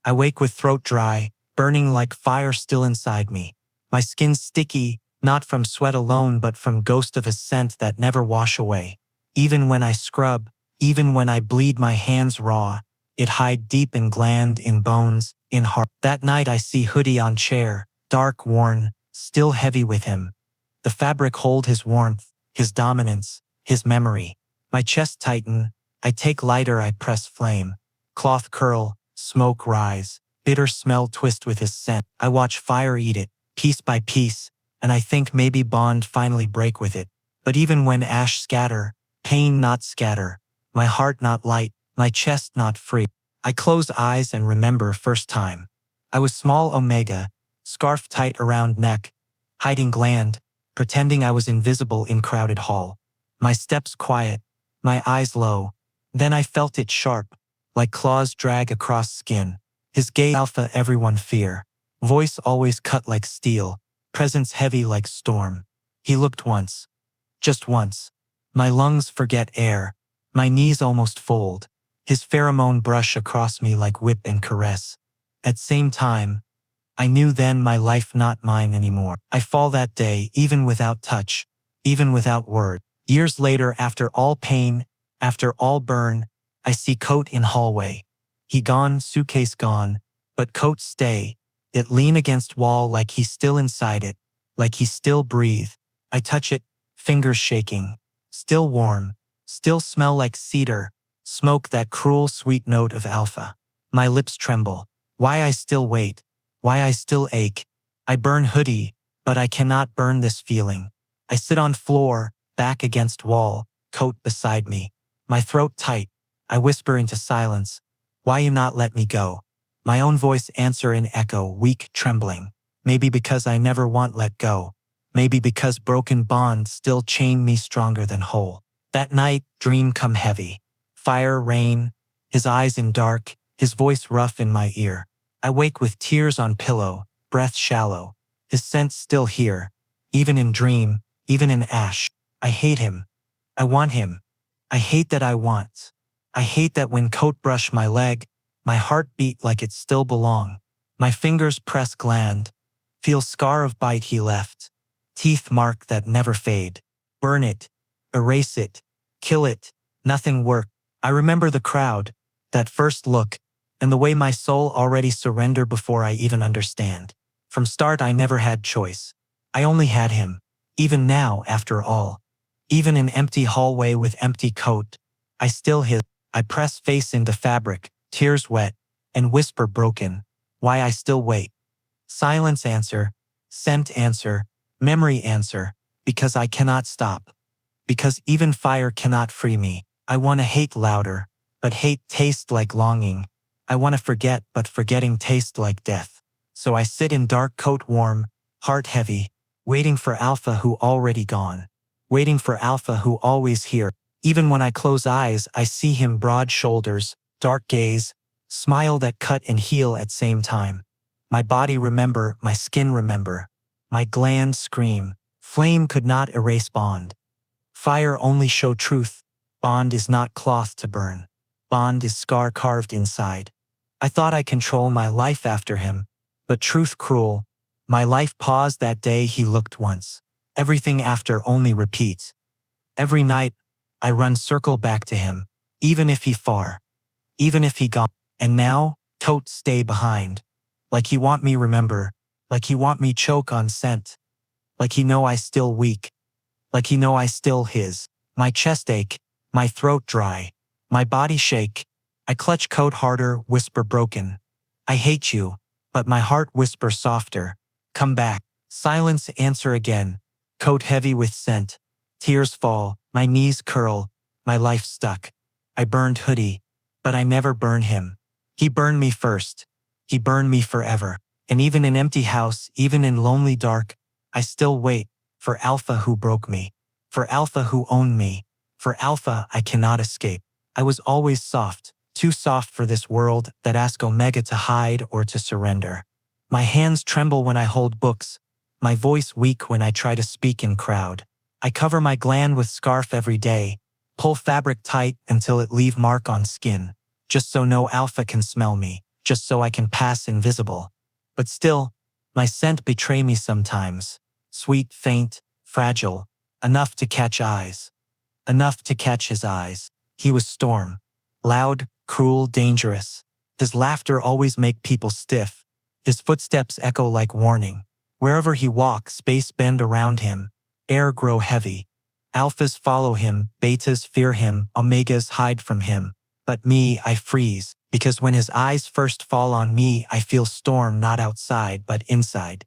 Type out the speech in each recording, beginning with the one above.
I wake with throat dry, burning like fire still inside me. My skin sticky, not from sweat alone but from ghost of a scent that never wash away. Even when I scrub, even when I bleed my hands raw, it hide deep in gland, in bones, in heart. That night I see hoodie on chair, dark worn, still heavy with him. The fabric hold his warmth, his dominance, his memory. My chest tighten, I take lighter, I press flame. Cloth curl, smoke rise, bitter smell twist with his scent. I watch fire eat it, piece by piece, and I think maybe bond finally break with it. But even when ash scatter, pain not scatter, my heart not light, my chest not free. I close eyes and remember first time. I was small omega, scarf tight around neck, hiding gland, pretending I was invisible in crowded hall. My steps quiet, my eyes low. Then I felt it sharp, like claws drag across skin. His gaze alpha everyone fear. Voice always cut like steel, presence heavy like storm. He looked once. Just once. My lungs forget air. My knees almost fold. His pheromone brush across me like whip and caress. At same time, I knew then my life not mine anymore. I fall that day even without touch, even without word. Years later, after all pain, after all burn, I see coat in hallway. He gone, suitcase gone, but coat stay. It lean against wall like he still inside it, like he still breathe. I touch it, fingers shaking. Still warm, still smell like cedar, smoke that cruel sweet note of alpha. My lips tremble. Why I still wait, why I still ache. I burn hoodie, but I cannot burn this feeling. I sit on floor, back against wall, coat beside me. My throat tight, I whisper into silence. Why you not let me go? My own voice answer in echo, weak, trembling. Maybe because I never want let go. Maybe because broken bonds still chain me stronger than whole. That night, dream come heavy. Fire, rain, his eyes in dark, his voice rough in my ear. I wake with tears on pillow, breath shallow. His scent still here, even in dream, even in ash. I hate him. I want him. I hate that I want. I hate that when coat brush my leg, my heart beat like it still belong. My fingers press gland, feel scar of bite he left. Teeth mark that never fade. Burn it, erase it, kill it, nothing work. I remember the crowd, that first look, and the way my soul already surrendered before I even understand. From start I never had choice. I only had him. Even now, after all. Even in empty hallway with empty coat, I still his. I press face into fabric, tears wet, and whisper broken. Why I still wait. Silence answer, scent answer, memory answer, because I cannot stop. Because even fire cannot free me. I want to hate louder, but hate tastes like longing. I want to forget, but forgetting tastes like death. So I sit in dark coat warm, heart heavy, waiting for Alpha who already gone. Waiting for Alpha who always here. Even when I close eyes, I see him broad shoulders, dark gaze, smile that cut and heal at same time. My body remember, my skin remember. My glands scream. Flame could not erase bond. Fire only show truth. Bond is not cloth to burn. Bond is scar carved inside. I thought I control my life after him, but truth cruel. My life paused that day he looked once. Everything after only repeats. Every night, I run circle back to him, even if he far, even if he gone. And now, totes stay behind. Like he want me remember, like he want me choke on scent. Like he know I still weak, like he know I still his. My chest ache, my throat dry, my body shake. I clutch coat harder, whisper broken. I hate you, but my heart whisper softer. Come back. Silence answer again. Coat heavy with scent. Tears fall, my knees curl, my life stuck. I burned hoodie, but I never burn him. He burned me first. He burned me forever. And even in empty house, even in lonely dark, I still wait for Alpha who broke me, for Alpha who owned me, for Alpha I cannot escape. I was always soft, too soft for this world that asks Omega to hide or to surrender. My hands tremble when I hold books, my voice weak when I try to speak in crowd. I cover my gland with scarf every day, pull fabric tight until it leave mark on skin, just so no Alpha can smell me, just so I can pass invisible. But still, my scent betray me sometimes. Sweet, faint, fragile, enough to catch eyes. Enough to catch his eyes. He was Storm. Loud, cruel, dangerous. His laughter always make people stiff. His footsteps echo like warning. Wherever he walks, space bend around him. Air grow heavy. Alphas follow him, betas fear him, omegas hide from him. But me, I freeze, because when his eyes first fall on me, I feel Storm not outside but inside.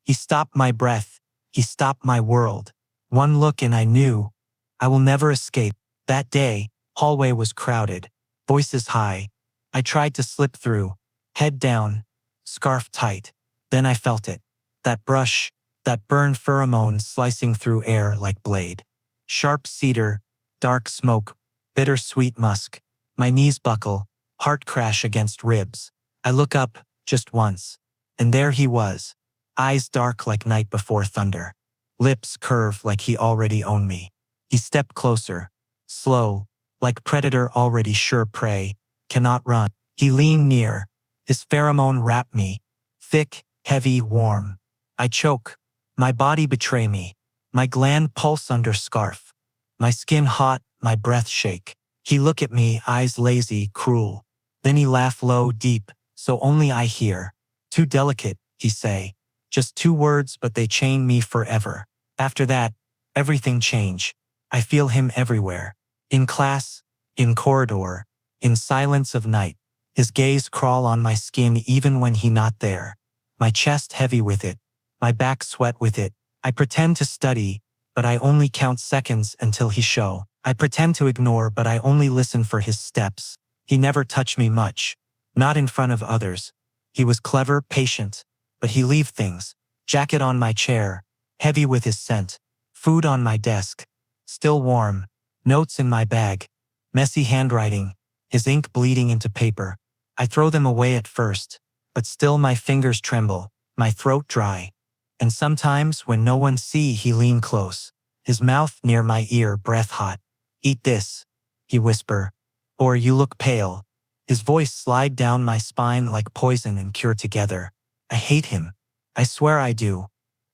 He stopped my breath. He stopped my world. One look and I knew I will never escape. That day, hallway was crowded, voices high. I tried to slip through, head down, scarf tight. Then I felt it. That brush, that burned pheromone slicing through air like blade. Sharp cedar, dark smoke, bittersweet musk. My knees buckle, heart crash against ribs. I look up, just once. And there he was. Eyes dark like night before thunder. Lips curve like he already owned me. He stepped closer, slow, like predator already sure prey, cannot run. He leaned near. His pheromone wrapped me. Thick, heavy, warm. I choke. My body betray me. My gland pulse under scarf. My skin hot, my breath shake. He look at me, eyes lazy, cruel. Then he laugh low, deep, so only I hear. Too delicate, he say. Just 2 words, but they chain me forever. After that, everything change. I feel him everywhere. In class, in corridor, in silence of night. His gaze crawl on my skin even when he not there. My chest heavy with it. My back sweat with it. I pretend to study, but I only count seconds until he show. I pretend to ignore, but I only listen for his steps. He never touched me much. Not in front of others. He was clever, patient, but he leave things. Jacket on my chair, heavy with his scent. Food on my desk, still warm. Notes in my bag, messy handwriting, his ink bleeding into paper. I throw them away at first, but still my fingers tremble, my throat dry. And sometimes when no one see, he lean close, his mouth near my ear, breath hot. Eat this, he whisper, or you look pale. His voice slide down my spine like poison and cure together. I hate him. I swear I do.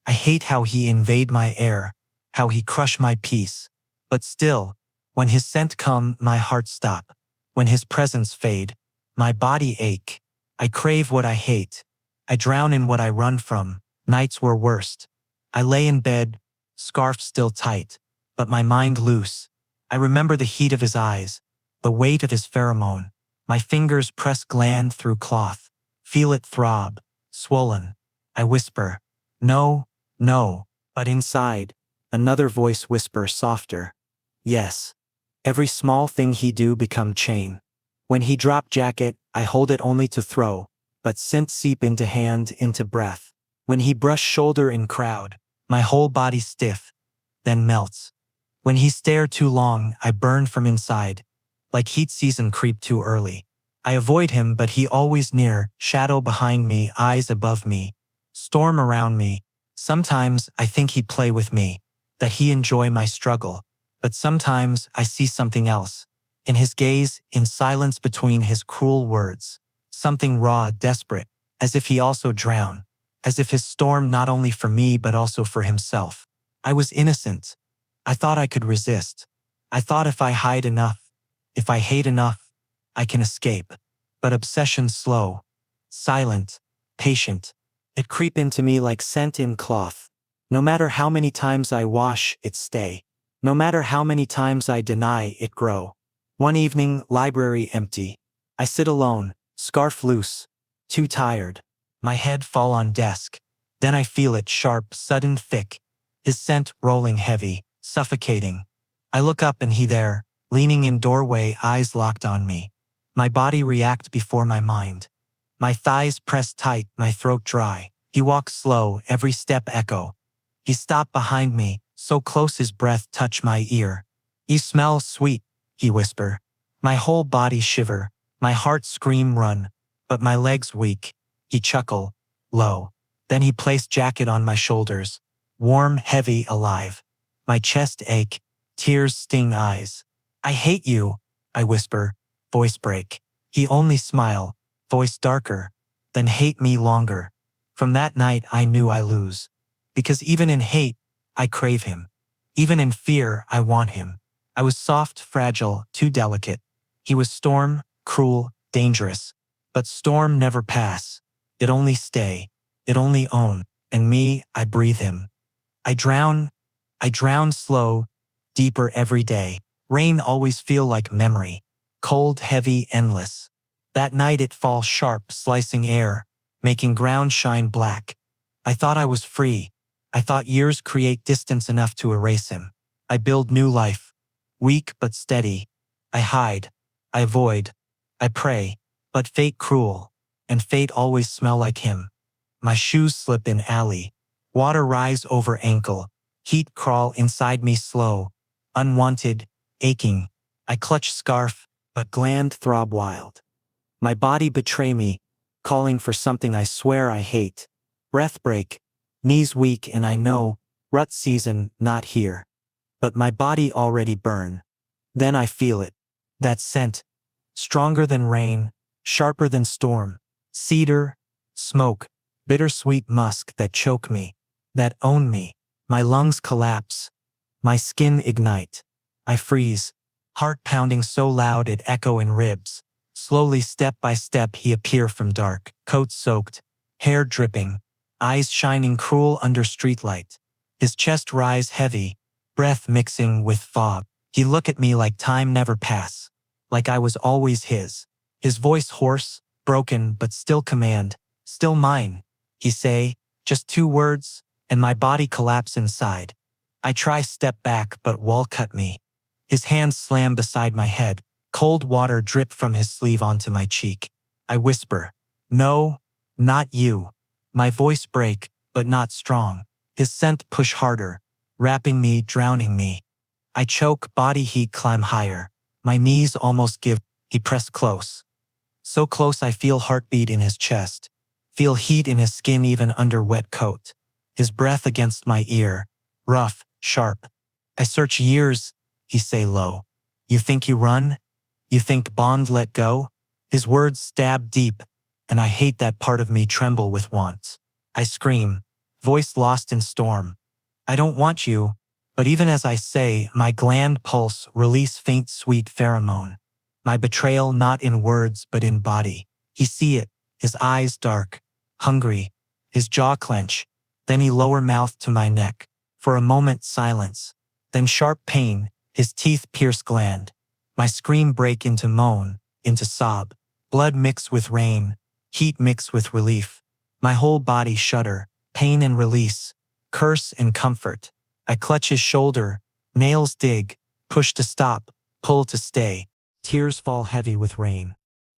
I hate how he invade my air, how he crush my peace. But still, when his scent come, my heart stop. When his presence fade, my body ache. I crave what I hate. I drown in what I run from. Nights were worst. I lay in bed, scarf still tight, but my mind loose. I remember the heat of his eyes, the weight of his pheromone. My fingers press gland through cloth, feel it throb, swollen. I whisper, no, no, but inside, another voice whispers softer. Yes. Every small thing he do become chain. When he drop jacket, I hold it only to throw, but scent seep into hand, into breath. When he brush shoulder in crowd, my whole body stiff, then melts. When he stare too long, I burn from inside, like heat season creep too early. I avoid him, but he always near, shadow behind me, eyes above me, storm around me. Sometimes I think he play with me, that he enjoy my struggle, but sometimes I see something else. In his gaze, in silence between his cruel words, something raw, desperate, as if he also drown, as if his storm not only for me but also for himself. I was innocent. I thought I could resist. I thought if I hide enough, if I hate enough, I can escape. But obsession slow, silent, patient. It creep into me like scent in cloth. No matter how many times I wash, it stay. No matter how many times I deny, it grow. One evening, library empty. I sit alone, scarf loose, too tired. My head fall on desk. Then I feel it sharp, sudden, thick. His scent rolling heavy, suffocating. I look up and he there, leaning in doorway, eyes locked on me. My body react before my mind. My thighs press tight, my throat dry. He walks slow, every step echo. He stopped behind me, so close his breath touched my ear. You smell sweet, he whisper. My whole body shiver, my heart scream run, but my legs weak. He chuckle, low. Then he placed jacket on my shoulders, warm, heavy, alive. My chest ache, tears sting eyes. I hate you, I whisper, voice break. He only smile, voice darker, then hate me longer. From that night I knew I lose. Because even in hate, I crave him. Even in fear, I want him. I was soft, fragile, too delicate. He was storm, cruel, dangerous. But storm never pass. It only stay. It only own. And me, I breathe him. I drown. I drown slow, deeper every day. Rain always feel like memory. Cold, heavy, endless. That night it falls sharp, slicing air, making ground shine black. I thought I was free. I thought years create distance enough to erase him. I build new life. Weak but steady. I hide. I avoid. I pray. But fate cruel. And fate always smell like him. My shoes slip in alley. Water rise over ankle. Heat crawl inside me slow. Unwanted. Aching. I clutch scarf, but gland throb wild. My body betray me, calling for something I swear I hate. Breath break. Knees weak and I know, rut season, not here. But my body already burn. Then I feel it. That scent. Stronger than rain, sharper than storm. Cedar, smoke, bittersweet musk that choke me, that own me. My lungs collapse. My skin ignite. I freeze. Heart pounding so loud it echo in ribs. Slowly step by step he appear from dark, coat soaked, hair dripping, eyes shining cruel under streetlight. His chest rise heavy, breath mixing with fog. He look at me like time never pass, like I was always his. His voice hoarse, broken but still command, still mine. He say, just 2 words, and my body collapse inside. I try step back but wall cut me. His hands slam beside my head, cold water drip from his sleeve onto my cheek. I whisper, no, not you. My voice break, but not strong. His scent push harder, wrapping me, drowning me. I choke, body heat climb higher. My knees almost give. He pressed close. So close I feel heartbeat in his chest. Feel heat in his skin even under wet coat. His breath against my ear. Rough, sharp. I search years, he say low. You think you run? You think bond let go? His words stab deep, and I hate that part of me tremble with want. I scream, voice lost in storm. I don't want you, but even as I say, my gland pulse release faint sweet pheromone. My betrayal not in words but in body. He see it, his eyes dark, hungry, his jaw clench. Then he lower mouth to my neck. For a moment silence, then sharp pain, his teeth pierce gland. My scream break into moan, into sob. Blood mix with rain, heat mix with relief. My whole body shudder, pain and release, curse and comfort. I clutch his shoulder, nails dig, push to stop, pull to stay. Tears fall heavy with rain.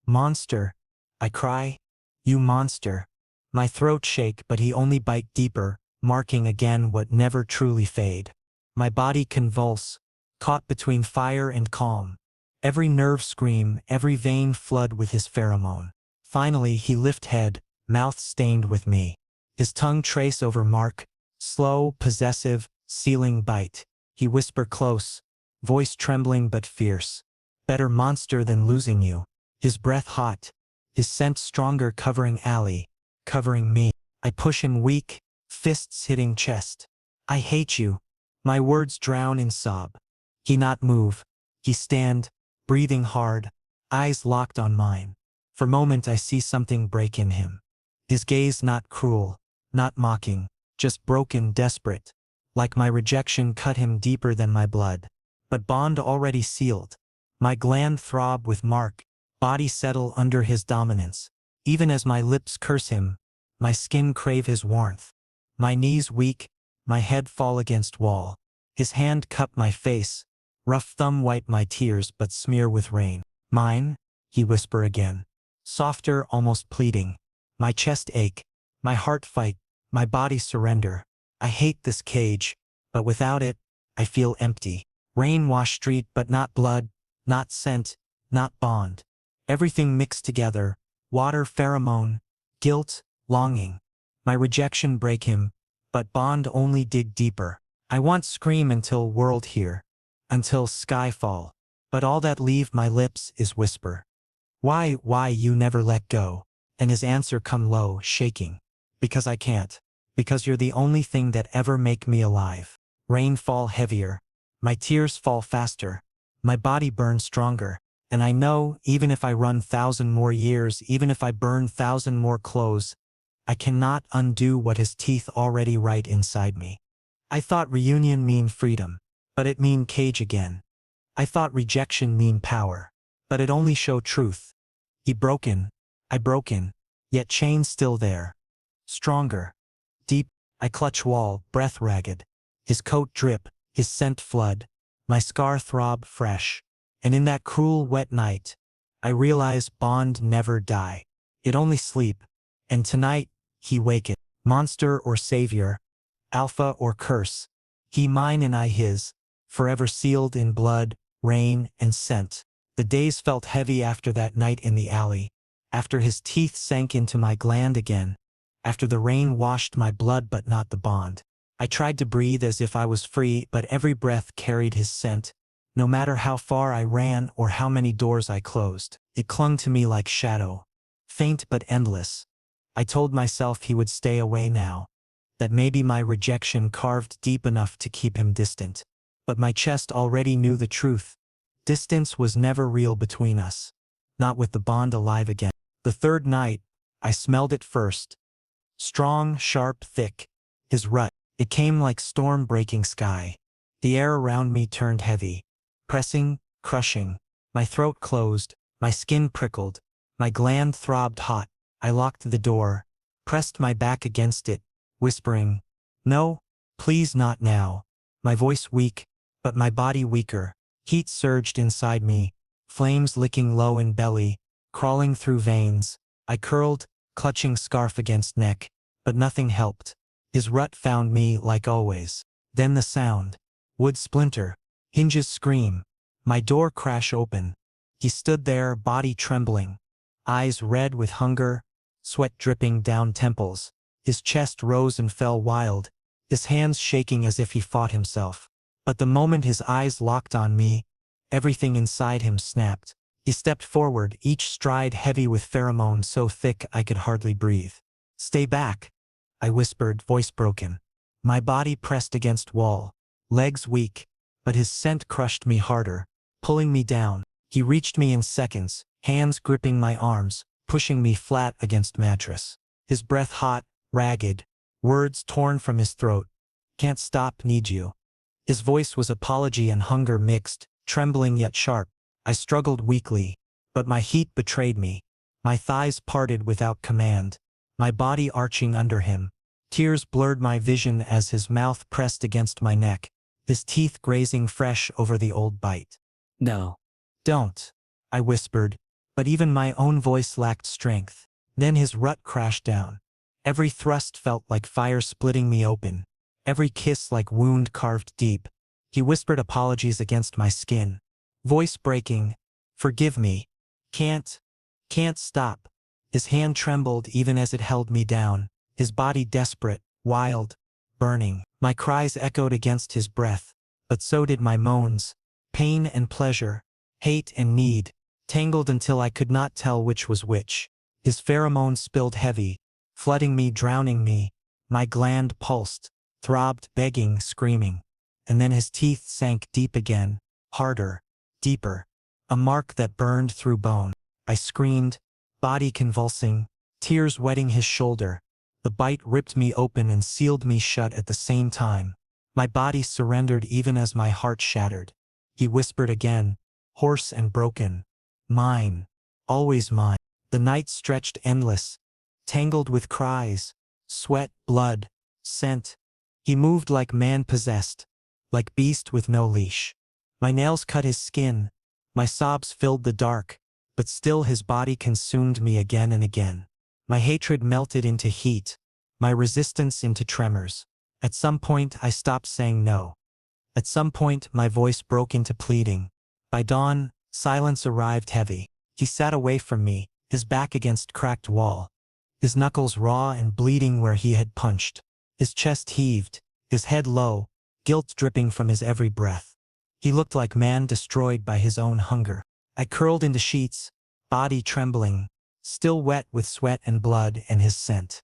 Monster, I cry, you monster. My throat shake but he only bite deeper, marking again what never truly fade. My body convulse, caught between fire and calm. Every nerve scream, every vein flood with his pheromone. Finally he lift head, mouth stained with me. His tongue trace over mark, slow, possessive, sealing bite. He whisper close, voice trembling but fierce. Better monster than losing you. His breath hot, his scent stronger covering alley, covering me. I push him weak, fists hitting chest. I hate you. My words drown in sob. He not move. He stand, breathing hard, eyes locked on mine. For moment I see something break in him. His gaze not cruel, not mocking, just broken, desperate. Like my rejection cut him deeper than my blood. But bond already sealed. My gland throb with mark, body settle under his dominance. Even as my lips curse him, my skin crave his warmth. My knees weak, my head fall against wall. His hand cup my face, rough thumb wipe my tears but smear with rain. Mine, he whisper again. Softer, almost pleading. My chest ache, my heart fight, my body surrender. I hate this cage, but without it, I feel empty. Rain wash street but not blood, not scent, not bond. Everything mixed together, water, pheromone, guilt, longing. My rejection break him, but bond only dig deeper. I want scream until world hear, until sky fall. But all that leave my lips is whisper. Why you never let go?" And his answer come low, shaking. "Because I can't. Because you're the only thing that ever make me alive." Rain fall heavier. My tears fall faster. My body burns stronger. And I know, even if I run 1,000 more years, even if I burn 1,000 more clothes, I cannot undo what his teeth already write inside me. I thought reunion mean freedom, but it mean cage again. I thought rejection mean power, but it only show truth. He broken, I broken, yet chains still there. Stronger. Deep, I clutch wall, breath ragged. His coat drip, his scent flood. My scar throb fresh. And in that cruel wet night, I realize bond never die. It only sleep. And tonight, he waketh. Monster or savior, alpha or curse. He mine and I his, forever sealed in blood, rain, and scent. The days felt heavy after that night in the alley. After his teeth sank into my gland again. After the rain washed my blood but not the bond. I tried to breathe as if I was free, but every breath carried his scent. No matter how far I ran or how many doors I closed, it clung to me like shadow. Faint but endless. I told myself he would stay away now. That maybe my rejection carved deep enough to keep him distant. But my chest already knew the truth. Distance was never real between us. Not with the bond alive again. The third night, I smelled it first. Strong, sharp, thick. His rut. It came like storm-breaking sky. The air around me turned heavy. Pressing, crushing. My throat closed. My skin prickled. My gland throbbed hot. I locked the door. Pressed my back against it. Whispering, "No, please not now." My voice weak, but my body weaker. Heat surged inside me. Flames licking low in belly. Crawling through veins. I curled, clutching scarf against neck. But nothing helped. His rut found me like always. Then the sound. Wood splinter. Hinges scream. My door crash open. He stood there, body trembling. Eyes red with hunger. Sweat dripping down temples. His chest rose and fell wild. His hands shaking as if he fought himself. But the moment his eyes locked on me, everything inside him snapped. He stepped forward, each stride heavy with pheromone so thick I could hardly breathe. "Stay back," I whispered, voice broken. My body pressed against wall, legs weak, but his scent crushed me harder, pulling me down. He reached me in seconds, hands gripping my arms, pushing me flat against mattress. His breath hot, ragged, words torn from his throat. "Can't stop, need you." His voice was apology and hunger mixed, trembling yet sharp. I struggled weakly, but my heat betrayed me. My thighs parted without command, my body arching under him. Tears blurred my vision as his mouth pressed against my neck, his teeth grazing fresh over the old bite. "No. Don't," I whispered, but even my own voice lacked strength. Then his rut crashed down. Every thrust felt like fire splitting me open, every kiss like wound carved deep. He whispered apologies against my skin, voice breaking, "Forgive me. Can't stop." His hand trembled even as it held me down, his body desperate, wild, burning. My cries echoed against his breath, but so did my moans, pain and pleasure, hate and need, tangled until I could not tell which was which. His pheromones spilled heavy, flooding me, drowning me. My gland pulsed, throbbed, begging, screaming. And then his teeth sank deep again, harder, deeper. A mark that burned through bone. I screamed, body convulsing, tears wetting his shoulder. The bite ripped me open and sealed me shut at the same time. My body surrendered even as my heart shattered. He whispered again, hoarse and broken, "Mine, always mine." The night stretched endless, tangled with cries, sweat, blood, scent. He moved like man possessed, like beast with no leash. My nails cut his skin, my sobs filled the dark, but still his body consumed me again and again. My hatred melted into heat, my resistance into tremors. At some point I stopped saying no. At some point my voice broke into pleading. By dawn, silence arrived heavy. He sat away from me, his back against cracked wall, his knuckles raw and bleeding where he had punched. His chest heaved, his head low, guilt dripping from his every breath. He looked like man destroyed by his own hunger. I curled into sheets, body trembling, still wet with sweat and blood and his scent.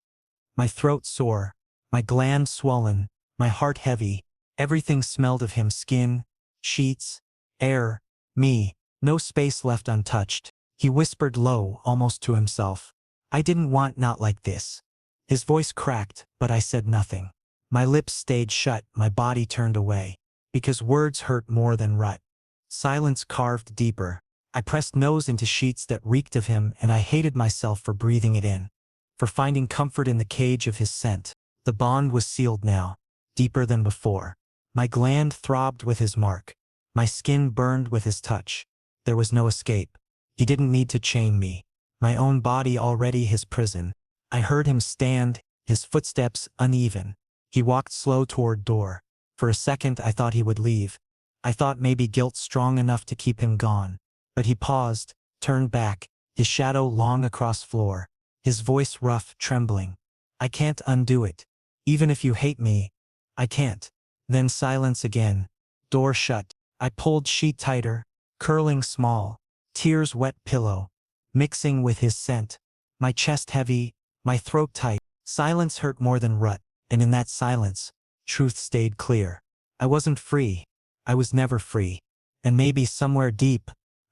My throat sore, my gland swollen, my heart heavy, everything smelled of him: skin, sheets, air, me, no space left untouched. He whispered low, almost to himself, "I didn't want not like this." His voice cracked, but I said nothing. My lips stayed shut, my body turned away, because words hurt more than rut. Silence carved deeper. I pressed nose into sheets that reeked of him, and I hated myself for breathing it in, for finding comfort in the cage of his scent. The bond was sealed now, deeper than before. My gland throbbed with his mark. My skin burned with his touch. There was no escape. He didn't need to chain me. My own body already his prison. I heard him stand, his footsteps uneven. He walked slow toward door. For a second I thought he would leave. I thought maybe guilt strong enough to keep him gone. But he paused, turned back, his shadow long across floor, his voice rough, trembling. "I can't undo it. Even if you hate me, I can't." Then silence again. Door shut. I pulled sheet tighter, curling small, tears wet pillow, mixing with his scent. My chest heavy, my throat tight. Silence hurt more than rut, and in that silence, truth stayed clear. I wasn't free. I was never free. And maybe somewhere deep,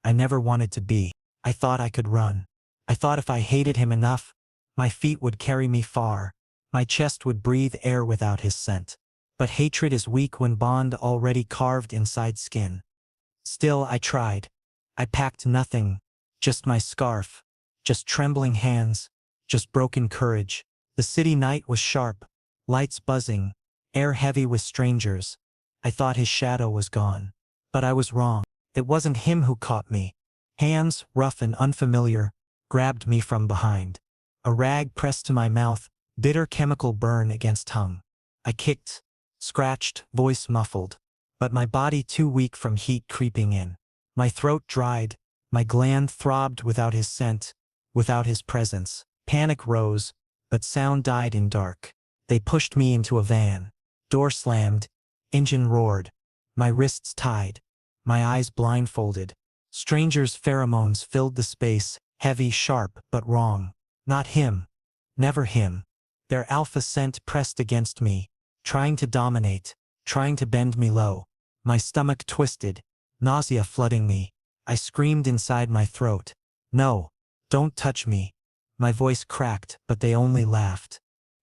I never wanted to be. I thought I could run. I thought if I hated him enough, my feet would carry me far. My chest would breathe air without his scent. But hatred is weak when bond already carved inside skin. Still I tried. I packed nothing, just my scarf, just trembling hands, just broken courage. The city night was sharp, lights buzzing, air heavy with strangers. I thought his shadow was gone. But I was wrong. It wasn't him who caught me. Hands, rough and unfamiliar, grabbed me from behind. A rag pressed to my mouth, bitter chemical burn against tongue. I kicked, scratched, voice muffled, but my body too weak from heat creeping in. My throat dried, my gland throbbed without his scent, without his presence. Panic rose, but sound died in dark. They pushed me into a van. Door slammed, engine roared, my wrists tied, my eyes blindfolded. Strangers' pheromones filled the space, heavy, sharp, but wrong. Not him. Never him. Their alpha scent pressed against me, trying to dominate, trying to bend me low. My stomach twisted, nausea flooding me. I screamed inside my throat. "No, don't touch me." My voice cracked, but they only laughed.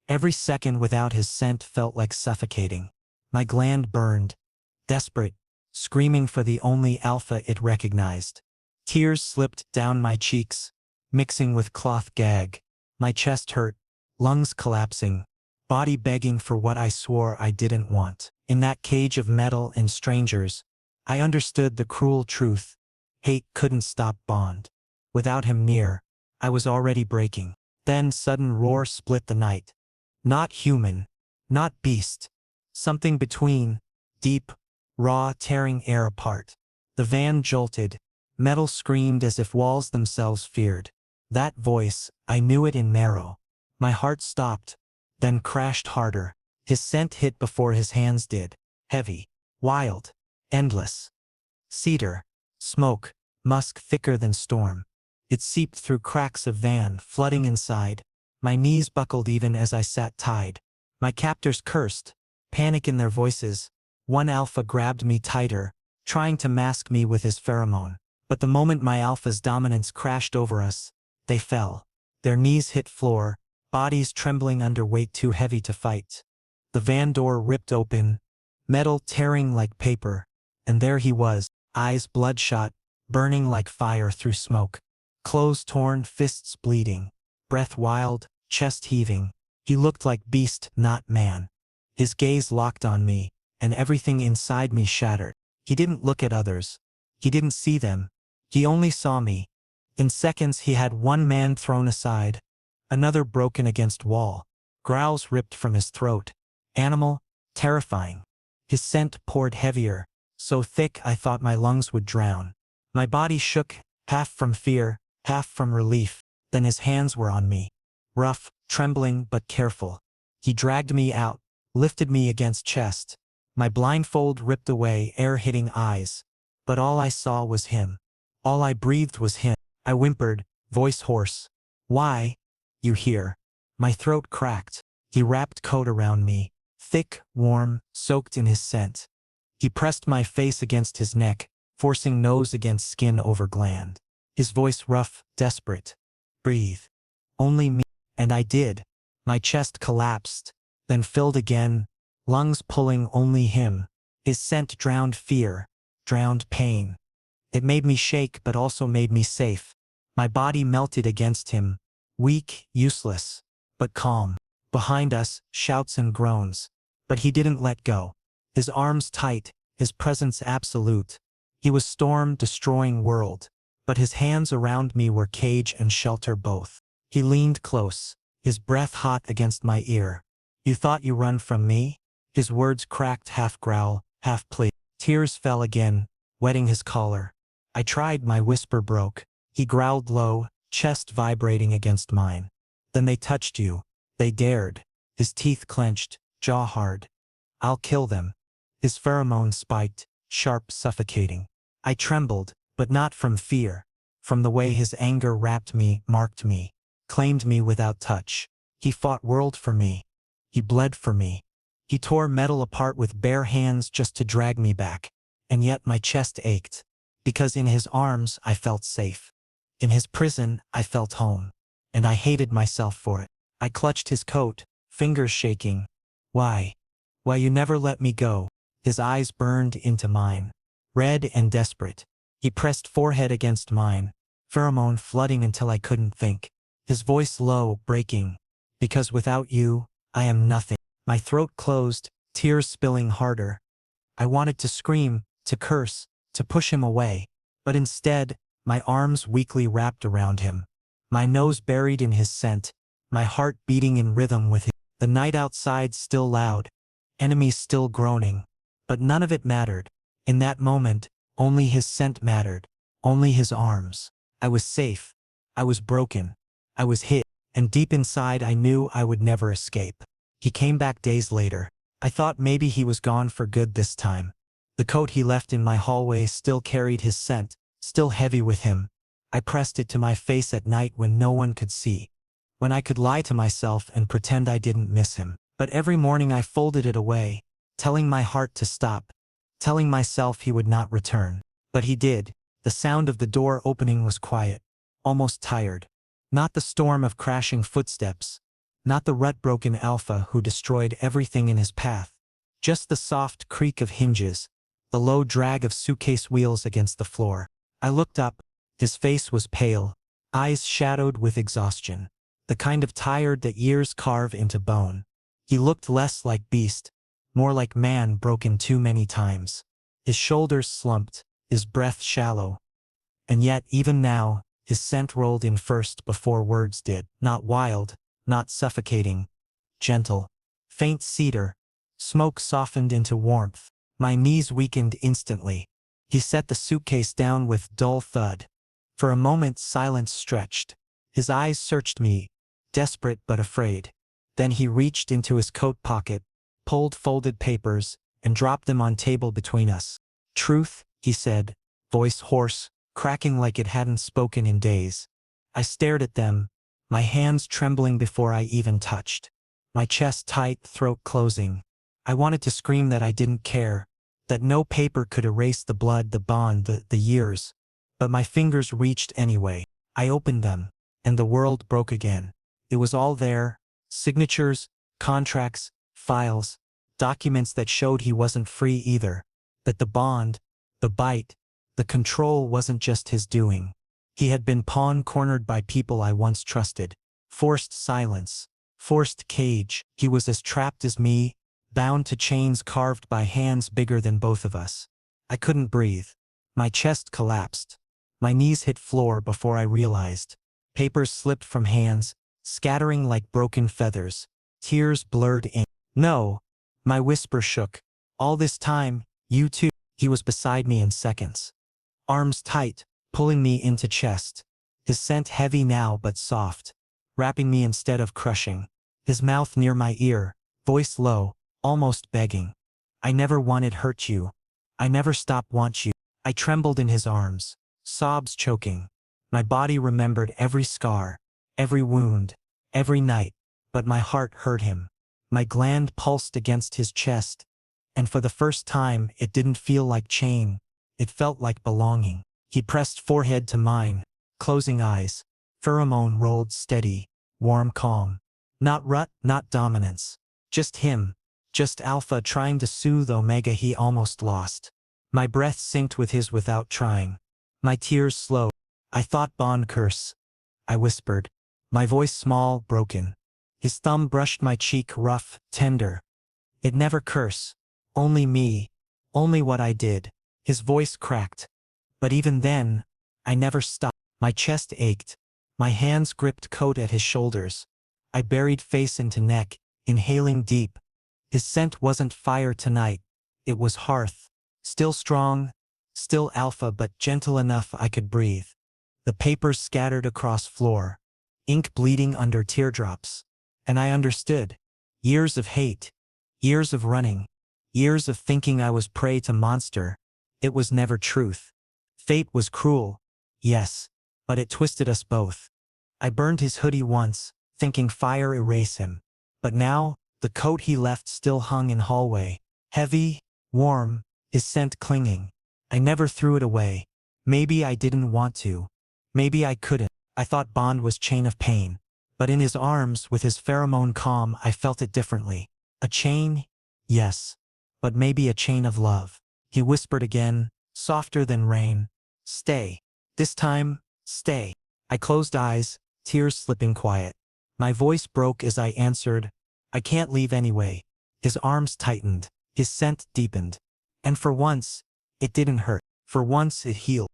Every second without his scent felt like suffocating. My gland burned, desperate, screaming for the only alpha it recognized. Tears slipped down my cheeks, mixing with cloth gag. My chest hurt, lungs collapsing, body begging for what I swore I didn't want. In that cage of metal and strangers, I understood the cruel truth. Hate couldn't stop bond. Without him near, I was already breaking. Then sudden roar split the night. Not human, not beast. Something between, deep, raw, tearing air apart. The van jolted. Metal screamed as if walls themselves feared. That voice, I knew it in marrow. My heart stopped, then crashed harder. His scent hit before his hands did. Heavy, wild, endless. Cedar, smoke, musk thicker than storm. It seeped through cracks of van, flooding inside. My knees buckled even as I sat tied. My captors cursed, panic in their voices. One alpha grabbed me tighter, trying to mask me with his pheromone. But the moment my alpha's dominance crashed over us, they fell. Their knees hit floor, bodies trembling under weight too heavy to fight. The van door ripped open, metal tearing like paper, and there he was, eyes bloodshot, burning like fire through smoke. Clothes torn, fists bleeding, breath wild, chest heaving. He looked like beast, not man. His gaze locked on me, and everything inside me shattered. He didn't look at others. He didn't see them. He only saw me. In seconds he had one man thrown aside, another broken against wall, growls ripped from his throat. Animal, terrifying. His scent poured heavier, so thick I thought my lungs would drown. My body shook, half from fear, half from relief. Then his hands were on me. Rough, trembling but careful. He dragged me out, lifted me against chest. My blindfold ripped away, air hitting eyes. But all I saw was him. All I breathed was him. I whimpered, voice hoarse. Why? You hear. My throat cracked. He wrapped coat around me, thick, warm, soaked in his scent. He pressed my face against his neck, forcing nose against skin over gland. His voice rough, desperate. Breathe. Only me. And I did. My chest collapsed, then filled again, lungs pulling only him. His scent drowned fear, drowned pain. It made me shake but also made me safe. My body melted against him, weak, useless, but calm. Behind us, shouts and groans. But he didn't let go. His arms tight, his presence absolute. He was storm-destroying world, but his hands around me were cage and shelter both. He leaned close, his breath hot against my ear. You thought you run from me? His words cracked half growl, half plea. Tears fell again, wetting his collar. I tried, my whisper broke. He growled low, chest vibrating against mine. Then they touched you. They dared. His teeth clenched, jaw hard. I'll kill them. His pheromone spiked, sharp, suffocating. I trembled, but not from fear. From the way his anger wrapped me, marked me, claimed me without touch. He fought world for me. He bled for me. He tore metal apart with bare hands just to drag me back. And yet my chest ached. Because in his arms I felt safe. In his prison I felt home. And I hated myself for it. I clutched his coat, fingers shaking. Why? Why you never let me go? His eyes burned into mine. Red and desperate. He pressed forehead against mine, pheromone flooding until I couldn't think. His voice low, breaking. Because without you, I am nothing. My throat closed, tears spilling harder. I wanted to scream, to curse, to push him away. But instead, my arms weakly wrapped around him. My nose buried in his scent, my heart beating in rhythm with his. The night outside still loud, enemies still groaning. But none of it mattered. In that moment, only his scent mattered. Only his arms. I was safe. I was broken. I was hit. And deep inside I knew I would never escape. He came back days later. I thought maybe he was gone for good this time. The coat he left in my hallway still carried his scent, still heavy with him. I pressed it to my face at night when no one could see. When I could lie to myself and pretend I didn't miss him. But every morning I folded it away, telling my heart to stop, telling myself he would not return. But he did. The sound of the door opening was quiet, almost tired. Not the storm of crashing footsteps, not the rut-broken alpha who destroyed everything in his path. Just the soft creak of hinges, the low drag of suitcase wheels against the floor. I looked up. His face was pale, eyes shadowed with exhaustion. The kind of tired that years carve into bone. He looked less like beast, more like man broken too many times. His shoulders slumped, his breath shallow. And yet, even now, his scent rolled in first before words did. Not wild, not suffocating. Gentle. Faint cedar. Smoke softened into warmth. My knees weakened instantly. He set the suitcase down with dull thud. For a moment silence stretched. His eyes searched me, desperate but afraid. Then he reached into his coat pocket, pulled folded papers, and dropped them on table between us. Truth, he said, voice hoarse, cracking like it hadn't spoken in days. I stared at them, my hands trembling before I even touched. My chest tight, throat closing. I wanted to scream that I didn't care, that no paper could erase the blood, the bond, the years. But my fingers reached anyway. I opened them, and the world broke again. It was all there. Signatures, contracts, files, documents that showed he wasn't free either. That the bond, the bite, the control wasn't just his doing. He had been pawn-cornered by people I once trusted. Forced silence, forced cage. He was as trapped as me, bound to chains carved by hands bigger than both of us. I couldn't breathe. My chest collapsed. My knees hit floor before I realized. Papers slipped from hands, scattering like broken feathers. Tears blurred in. No. My whisper shook. All this time, you too. He was beside me in seconds. Arms tight, pulling me into chest. His scent heavy now but soft, wrapping me instead of crushing. His mouth near my ear, voice low, almost begging. I never wanted hurt you. I never stop want you. I trembled in his arms, sobs choking. My body remembered every scar, every wound, every night, but my heart heard him. My gland pulsed against his chest, and for the first time it didn't feel like chain, it felt like belonging. He pressed forehead to mine, closing eyes. Pheromone rolled steady, warm calm. Not rut, not dominance. Just him. Just alpha trying to soothe omega he almost lost. My breath synced with his without trying. My tears slowed. I thought Bond curse. I whispered. My voice small, broken. His thumb brushed my cheek rough, tender. It never curse. Only me. Only what I did. His voice cracked. But even then, I never stopped. My chest ached. My hands gripped coat at his shoulders. I buried face into neck, inhaling deep. His scent wasn't fire tonight. It was hearth. Still strong, still alpha but gentle enough I could breathe. The papers scattered across floor. Ink bleeding under teardrops. And I understood. Years of hate. Years of running. Years of thinking I was prey to monster. It was never truth. Fate was cruel. Yes. But it twisted us both. I burned his hoodie once, thinking fire erase him. But now, the coat he left still hung in hallway. Heavy, warm, his scent clinging. I never threw it away. Maybe I didn't want to. Maybe I couldn't. I thought Bond was chain of pain. But in his arms, with his pheromone calm, I felt it differently. A chain? Yes. But maybe a chain of love. He whispered again, softer than rain. Stay. This time, stay. I closed eyes, tears slipping quiet. My voice broke as I answered, I can't leave anyway. His arms tightened. His scent deepened. And for once, it didn't hurt. For once it healed.